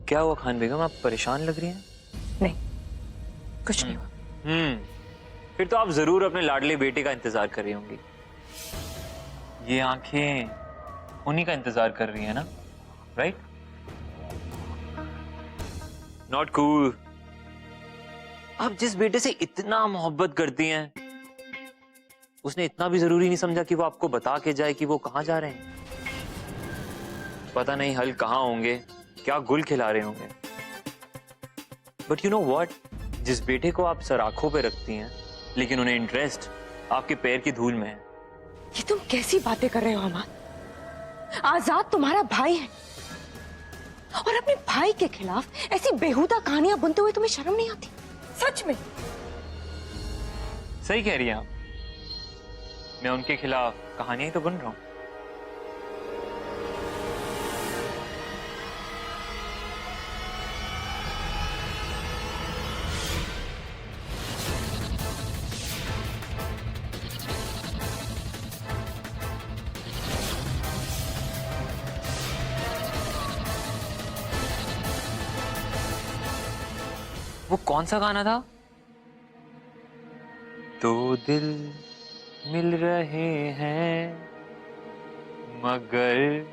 क्या हुआ खान बेगम, आप परेशान लग रही हैं? नहीं, कुछ नहीं हुआ। फिर तो आप जरूर अपने लाडले बेटे का इंतजार कर रही होंगी। ये आंखें उन्हीं का इंतजार कर रही है ना, राइट? Not cool. आप जिस बेटे से इतना मोहब्बत करती हैं, उसने इतना भी जरूरी नहीं समझा कि वो आपको बता के जाए कि वो कहां जा रहे हैं। पता नहीं हल कहां होंगे, क्या गुल खिला रहे होंगे। बट यू नो व्हाट, जिस बेटे को आप सराखों पे रखती हैं लेकिन उन्हें इंटरेस्ट आपके पैर की धूल में है। ये तुम कैसी बातें कर रहे हो अमान? आजाद तुम्हारा भाई है और अपने भाई के खिलाफ ऐसी बेहुदा कहानियां बुनते हुए तुम्हें शर्म नहीं आती? सच में? सही कह रही हैं आप, मैं उनके खिलाफ कहानियां ही तो बुन रहा हूं। वो कौन सा गाना था? दो दिल मिल रहे हैं मगर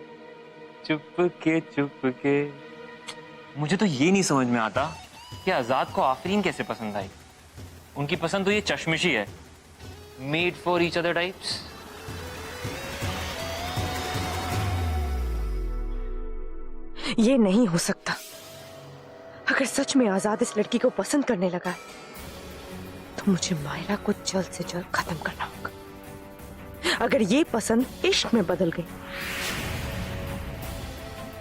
चुपके। मुझे तो ये नहीं समझ में आता कि आजाद को आफरीन कैसे पसंद आई। उनकी पसंद तो ये चश्मिशी है, made for each other types. ये नहीं हो सकता। अगर सच में आजाद इस लड़की को पसंद करने लगा है तो मुझे मायरा को जल्द से जल्द खत्म करना होगा। अगर ये पसंद इश्क में बदल गई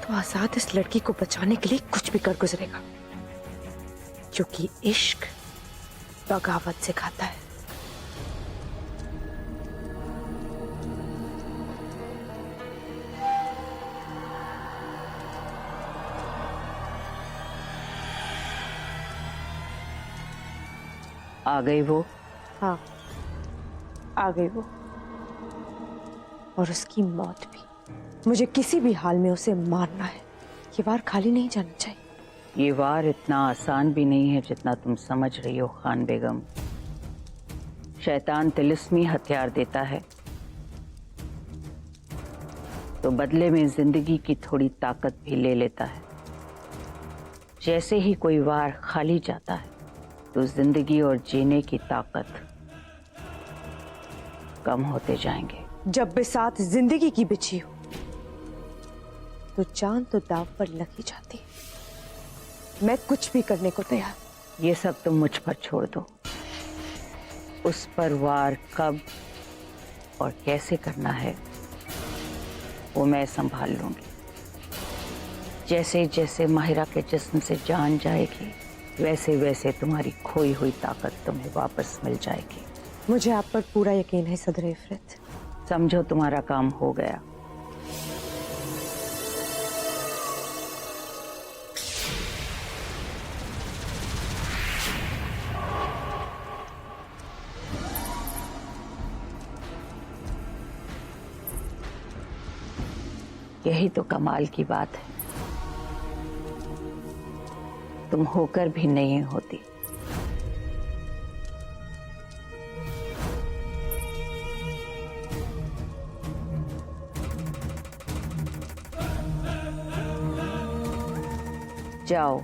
तो आजाद इस लड़की को बचाने के लिए कुछ भी कर गुजरेगा, क्योंकि इश्क बगावत सिखाता है। आ गई वो? हाँ, आ गई वो, और उसकी मौत भी। मुझे किसी भी हाल में उसे मारना है। ये वार खाली नहीं जाना चाहिए। ये वार इतना आसान भी नहीं है जितना तुम समझ रही हो खान बेगम। शैतान तिलिस्मी हथियार देता है तो बदले में जिंदगी की थोड़ी ताकत भी ले लेता है। जैसे ही कोई वार खाली जाता है तो जिंदगी और जीने की ताकत कम होते जाएंगे। जब बिसात जिंदगी की बिछी हो तो जान तो दाव पर लग ही जाती है। मैं कुछ भी करने को तैयार। ये सब तुम मुझ पर छोड़ दो। उस पर वार कब और कैसे करना है वो मैं संभाल लूंगी। जैसे जैसे माहिरा के जिस्म से जान जाएगी वैसे वैसे तुम्हारी खोई हुई ताकत तुम्हें वापस मिल जाएगी। मुझे आप पर पूरा यकीन है सदर इफरत। समझो तुम्हारा काम हो गया। यही तो कमाल की बात है, तुम होकर भी नहीं होती। जाओ,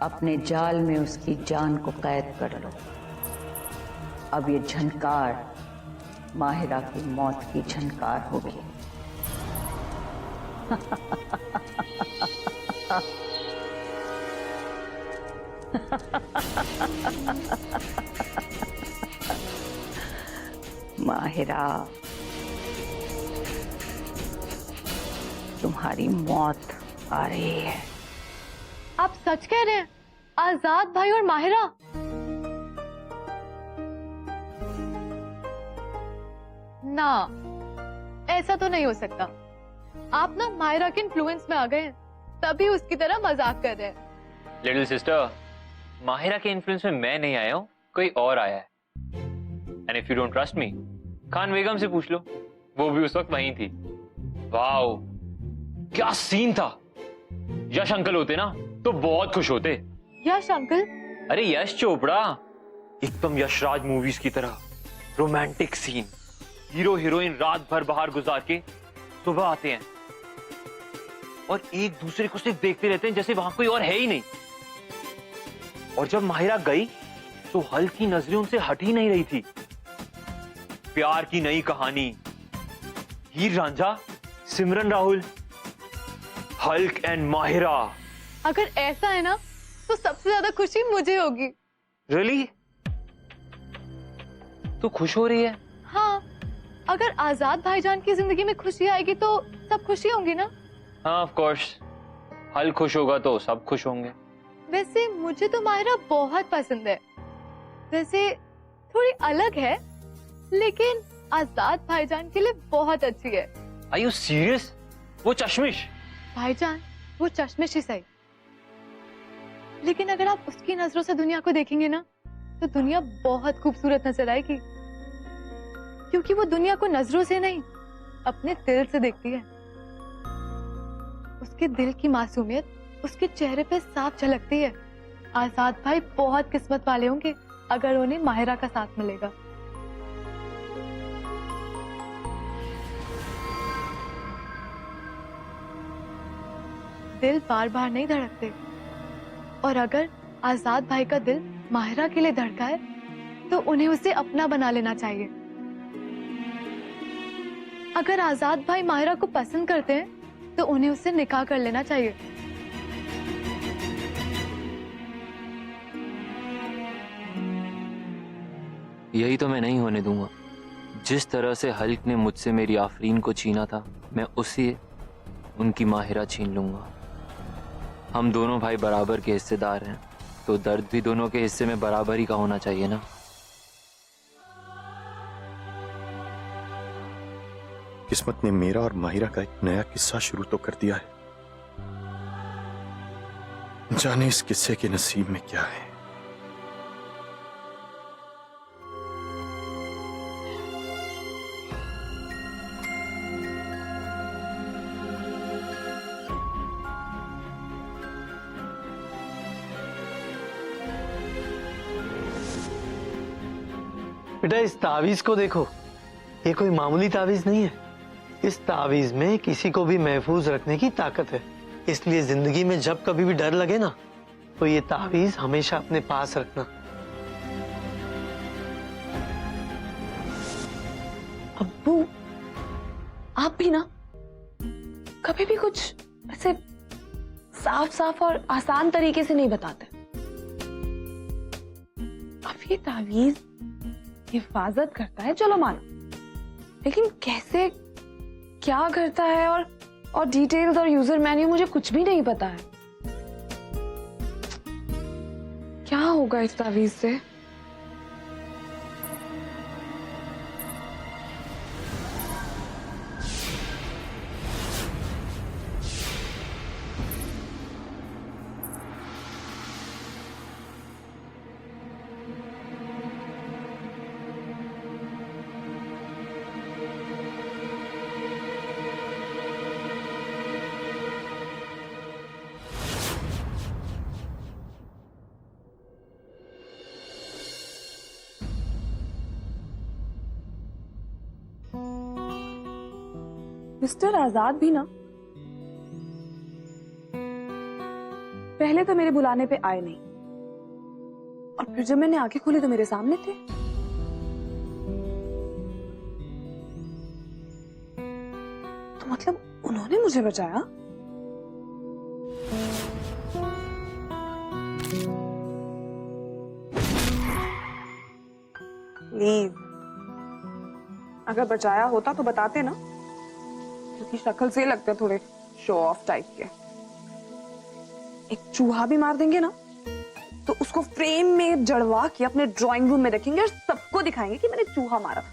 अपने जाल में उसकी जान को कैद कर लो। अब ये झनकार माहिरा की मौत की झनकार होगी। माहिरा, तुम्हारी मौत आ रही है। आप सच कह रहे हैं? आजाद भाई और माहिरा? ना, ऐसा तो नहीं हो सकता। आप ना माहिरा के इन्फ्लुएंस में आ गए हैं, तभी उसकी तरह मजाक कर रहे हैं। लिटिल सिस्टर, माहिरा के इन्फ्लुएंस में मैं नहीं आया हूँ, कोई और आया है। And if you don't trust me, Khan Begum से पूछ लो, वो भी उस वक्त वहीं थी। वाओ, क्या सीन था। यश अंकल होते ना तो बहुत खुश होते। यश अंकल? अरे यश चोपड़ा, एकदम यशराज मूवीज की तरह रोमांटिक सीन। हीरो हीरोइन रात भर बाहर गुजार के सुबह आते हैं और एक दूसरे को सिर्फ देखते रहते हैं जैसे वहां कोई और है ही नहीं। और जब माहिरा गई तो हल्क की नजरें उनसे हट ही नहीं रही थी। प्यार की नई कहानी, हीर रांझा, सिमरन राहुल, हल्क एंड माहिरा। अगर ऐसा है ना तो सबसे ज्यादा खुशी मुझे होगी। रियली? तू खुश हो रही है? हाँ, अगर आजाद भाईजान की जिंदगी में खुशी आएगी तो सब खुशी होंगी ना। हाँ ऑफ कोर्स, हल्क खुश होगा तो सब खुश होंगे। वैसे मुझे तो माहिरा बहुत पसंद है। वैसे थोड़ी अलग है लेकिन आजाद भाईजान के लिए बहुत अच्छी है। Are you serious? वो चश्मिश? भाईजान वो चश्मिश ही सही, लेकिन अगर आप उसकी नजरों से दुनिया को देखेंगे ना तो दुनिया बहुत खूबसूरत नजर आएगी, क्योंकि वो दुनिया को नजरों से नहीं अपने दिल से देखती है। उसके दिल की मासूमियत उसके चेहरे पे साफ झलकती है। आजाद भाई बहुत किस्मत वाले होंगे अगर उन्हें माहिरा का साथ मिलेगा। दिल बार बार नहीं धड़कते, और अगर आजाद भाई का दिल माहिरा के लिए धड़का है तो उन्हें उसे अपना बना लेना चाहिए। अगर आजाद भाई माहिरा को पसंद करते हैं तो उन्हें उससे निकाह कर लेना चाहिए। यही तो मैं नहीं होने दूंगा। जिस तरह से हल्क ने मुझसे मेरी आफरीन को छीना था, मैं उसी उनकी माहिरा छीन लूंगा। हम दोनों भाई बराबर के हिस्सेदार हैं, तो दर्द भी दोनों के हिस्से में बराबर ही का होना चाहिए ना। किस्मत ने मेरा और माहिरा का एक नया किस्सा शुरू तो कर दिया है। जाने इस किस्से के नसीब में क्या है। बेटा इस तावीज को देखो, ये कोई मामूली तावीज नहीं है। इस तावीज में किसी को भी महफूज रखने की ताकत है। इसलिए जिंदगी में जब कभी भी डर लगे ना तो ये तावीज हमेशा अपने पास रखना। अब्बू, आप भी ना कभी भी कुछ ऐसे साफ साफ और आसान तरीके से नहीं बताते। अब ये तावीज हिफाजत करता है, चलो मानो, लेकिन कैसे, क्या करता है और डिटेल्स और यूजर मेन्यू मुझे कुछ भी नहीं पता है। क्या होगा इस तावीज से? मिस्टर आजाद भी ना पहले तो मेरे बुलाने पे आए नहीं, और फिर जब मैंने आंखें खोली तो मेरे सामने थे। तो मतलब उन्होंने मुझे बचाया। प्लीज, अगर बचाया होता तो बताते ना, क्योंकि शक्ल से लगते थोड़े शो ऑफ टाइप के। एक चूहा भी मार देंगे ना तो उसको फ्रेम में जड़वा के अपने ड्राइंग रूम में रखेंगे और सबको दिखाएंगे कि मैंने चूहा मारा था।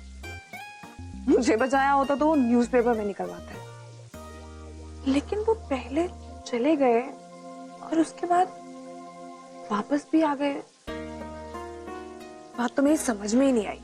मुझे बचाया होता तो वो न्यूज़पेपर में निकलवाता है, लेकिन वो पहले चले गए और उसके बाद वापस भी आ गए। बात तो मेरी समझ में ही नहीं आई।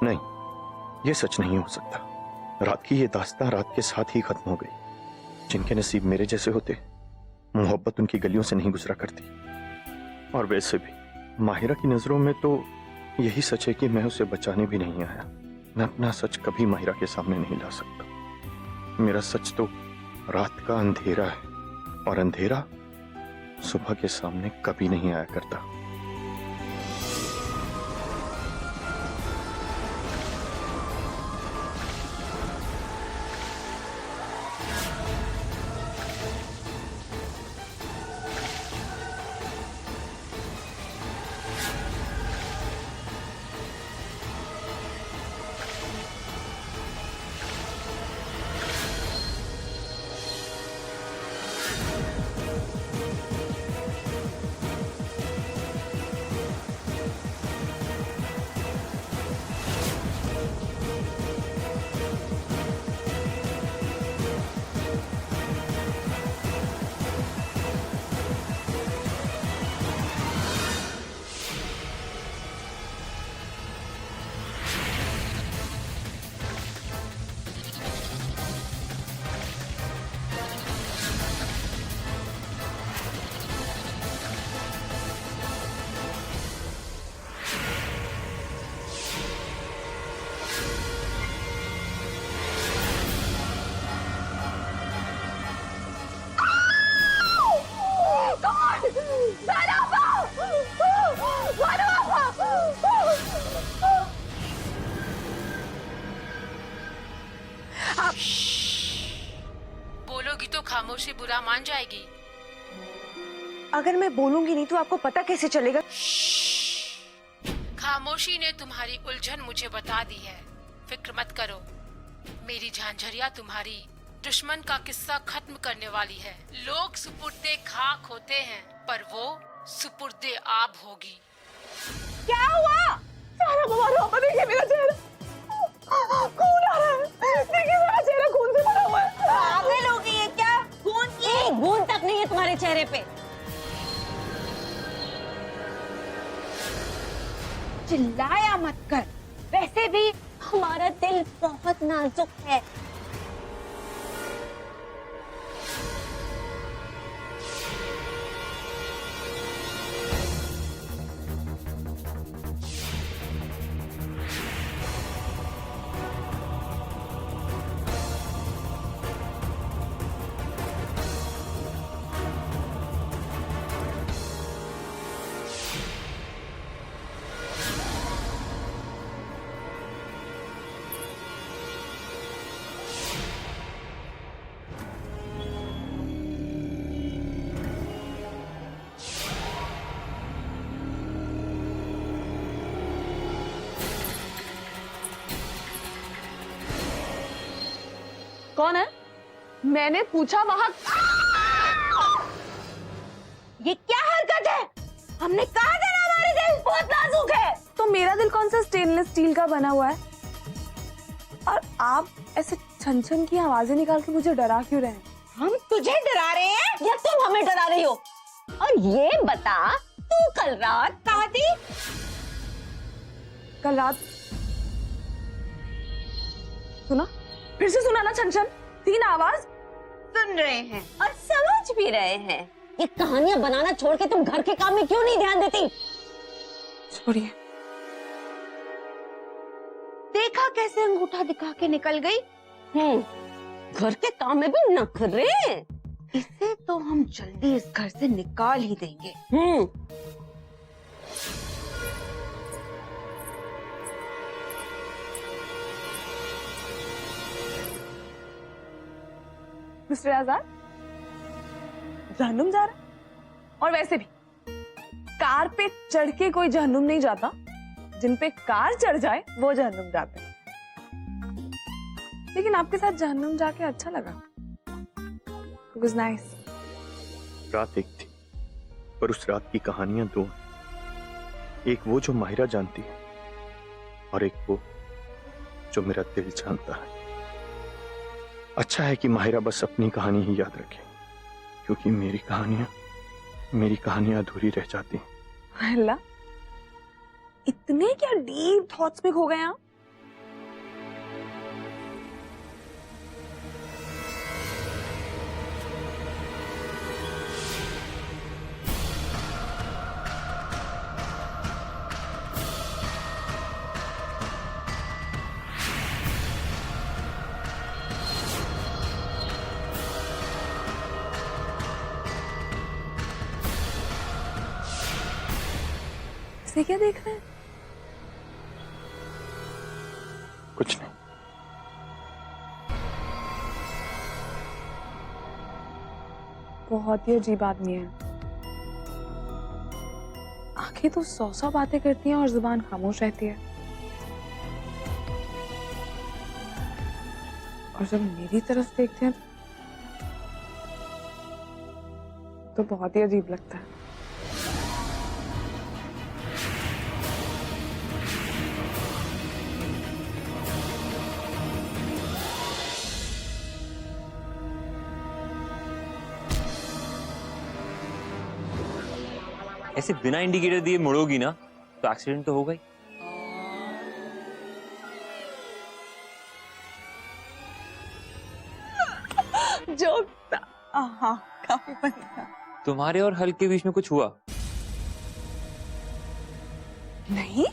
नहीं, ये सच नहीं हो सकता। रात की ये दास्तां रात के साथ ही खत्म हो गई। जिनके नसीब मेरे जैसे होते, मोहब्बत उनकी गलियों से नहीं गुजरा करती। और वैसे भी माहिरा की नजरों में तो यही सच है कि मैं उसे बचाने भी नहीं आया। मैं अपना सच कभी माहिरा के सामने नहीं ला सकता। मेरा सच तो रात का अंधेरा है, और अंधेरा सुबह के सामने कभी नहीं आया करता। बोलोगी तो खामोशी बुरा मान जाएगी। अगर मैं बोलूंगी नहीं तो आपको पता कैसे चलेगा? खामोशी ने तुम्हारी उलझन मुझे बता दी है। फिक्र मत करो, मेरी झांझरिया तुम्हारी दुश्मन का किस्सा खत्म करने वाली है। लोग सुपुर्दे खाक होते हैं, पर वो सुपुर्दे आब होगी। क्या हुआ? सारा हमारा ऊपर देखिए, मेरा चेहरा खून आ रहा है। देखिए मेरा चेहरा खून से भरा हुआ है। पागल हो गई है क्या? खून की एक बूंद तक नहीं है तुम्हारे चेहरे पे। चिल्लाया मत कर, वैसे भी हमारा दिल बहुत नाजुक है। कौन है? मैंने पूछा वहां। ये क्या हरकत है? हमने कहा था ना हमारे दिल बहुत नाजुक है। तो मेरा दिल कौन सा स्टेनलेस स्टील का बना हुआ है? और आप ऐसे छन छन की आवाजें निकाल के मुझे डरा क्यों रहे हैं? हम तुझे डरा रहे हैं या तुम हमें डरा रही हो? और ये बता, तू कल रात कहाँ थी? कल रात सुना? फिर से सुना ना छन छन? तीन आवाज सुन रहे हैं और समझ भी रहे हैं। ये कहानियां बनाना छोड़ के तुम घर के काम में क्यों नहीं ध्यान देती? छोड़िए। देखा कैसे अंगूठा दिखा के निकल गई। घर के काम में भी नखरे। इसे तो हम जल्दी इस घर से निकाल ही देंगे। मिस्टर आजाद, जहन्नुम जा रहा? और वैसे भी कार पे चढ़ के कोई जहन्नुम नहीं जाता, जिन पे कार चढ़ जाए वो जहन्नुम जाते हैं। लेकिन आपके साथ जहन्नुम जाके अच्छा लगा। It was nice. रात एक थी, पर उस रात की कहानियां दो हैं। एक वो जो माहिरा जानती है, और एक वो जो मेरा दिल जानता है। अच्छा है कि माहिरा बस अपनी कहानी ही याद रखे, क्योंकि मेरी कहानियां अधूरी रह जाती हैं। अल्लाह, इतने क्या डीप थॉट्स में खो गए आप? इसे क्या देख रहे हैं? कुछ नहीं। बहुत ही अजीब आदमी है। आंखें तो 100 बातें करती हैं और जुबान खामोश रहती है। और जब मेरी तरफ देखते हैं तो बहुत ही अजीब लगता है। ऐसे बिना इंडिकेटर दिए मुड़ोगी ना तो एक्सीडेंट तो होगा ही। जोक था। हाँ, काफी फनी था। तुम्हारे और हल्क के बीच में कुछ हुआ? नहीं,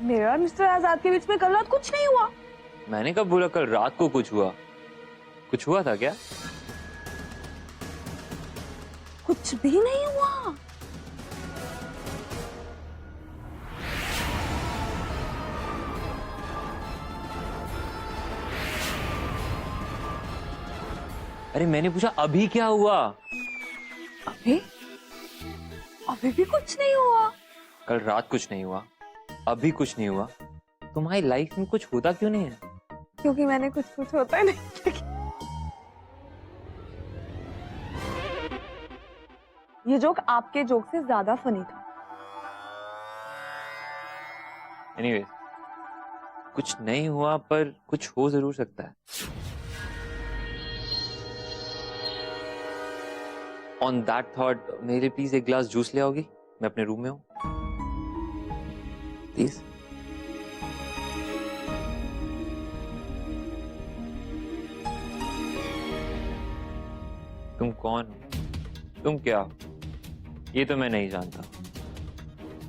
मेरे और मिस्टर आजाद के बीच में कल रात कुछ नहीं हुआ। मैंने कब बोला कल रात को कुछ हुआ? कुछ हुआ था क्या? कुछ भी नहीं हुआ। अरे मैंने पूछा अभी क्या हुआ? अभी अभी भी कुछ नहीं हुआ। कल रात कुछ नहीं हुआ, अभी कुछ नहीं हुआ। तुम्हारी लाइफ में कुछ होता क्यों नहीं है? क्योंकि मैंने कुछ होता नहीं। ये जोक आपके जोक से ज्यादा फनी था। एनीवे, कुछ नहीं हुआ पर कुछ हो जरूर सकता है। ऑन दैट थॉट मेरे लिए प्लीज एक ग्लास जूस ले आओगी? मैं अपने रूम में हूं, प्लीज। तुम कौन हो? तुम क्या हो? ये तो मैं नहीं जानता।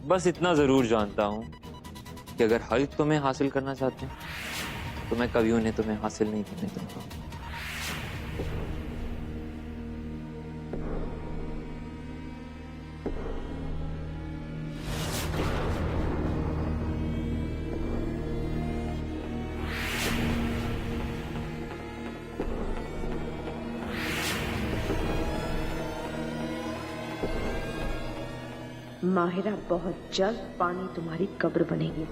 बस इतना जरूर जानता हूं कि अगर हल्क तुम्हें हासिल करना चाहते हैं तो मैं कभी उन्हें तुम्हें हासिल नहीं करने दूंगा। माहिरा बहुत जल्द पानी तुम्हारी कब्र बनेगी।